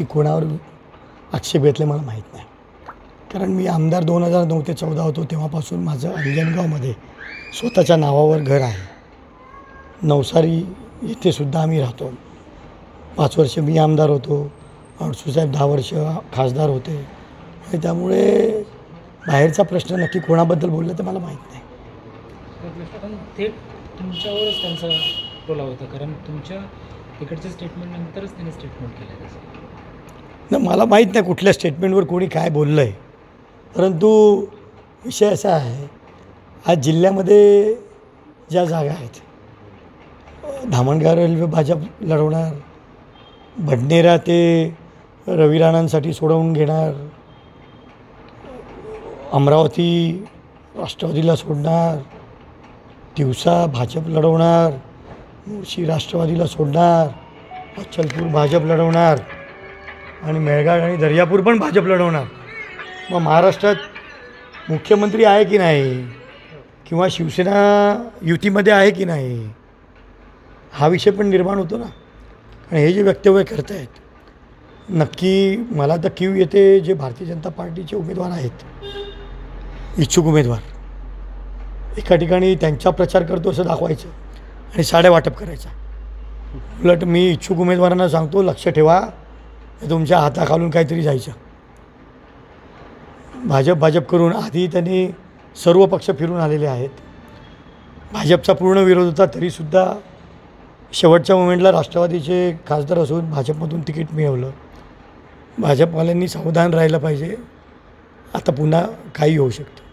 कोणावर आक्षेप घेतले मला माहीत नाही. कारण मी आमदार 2009 ते 14 होतो तेव्हापासून माझं अंजनगावमध्ये स्वतःच्या नावावर घर आहे. नवसारी येथे सुद्धा आम्ही राहतो. 5 वर्ष मी आमदार होतो, अडसूसाहेब 10 वर्ष खासदार होते. आणि त्यामुळे बाहेरचा प्रश्न नक्की कोणाबद्दल बोललं तर मला माहीत नाही. पण थेट तुमच्यावरच त्यांचा टोला होता, कारण तुमच्या इकडच्या स्टेटमेंटनंतरच त्यांनी स्टेटमेंट केलं त्याचं. नाही, मला माहीत नाही कुठल्या स्टेटमेंटवर कोणी काय बोललं आहे. परंतु विषय असा आहे, आज जिल्ह्यामध्ये ज्या जागा आहेत, धामणगाव रेल्वे भाजप लढवणार, भडनेरा ते रवी राणांसाठी सोडवून घेणार, अमरावती राष्ट्रवादीला सोडणार, तिवसा भाजप लढवणार, मुळशी राष्ट्रवादीला सोडणार, अचलपूर भाजप लढवणार आणि मेळघाट आणि दर्यापूर पण भाजप लढवणार. मग महाराष्ट्रात मुख्यमंत्री आहे की नाही, किंवा शिवसेना युतीमध्ये आहे की नाही, हा विषय पण निर्माण होतो ना. आणि हे जे वक्तव्य करत आहेत, नक्की मला तर कीव येते जे भारतीय जनता पार्टीचे उमेदवार आहेत, इच्छुक उमेदवार, एका ठिकाणी त्यांचा प्रचार करतो असं दाखवायचं आणि साड्या वाटप करायचा. उलट मी इच्छुक उमेदवारांना सांगतो, लक्ष ठेवा, तुमच्या हाताखालून काहीतरी जायचं. भाजप करून आधी त्यांनी सर्व पक्ष फिरून आलेले आहेत. भाजपचा पूर्ण विरोध होता, तरीसुद्धा शेवटच्या मोमेंटला राष्ट्रवादीचे खासदार असून भाजपमधून तिकीट मिळवलं. भाजपवाल्यांनी सावधान राहिलं पाहिजे. आता पुन्हा काही होऊ शकतं.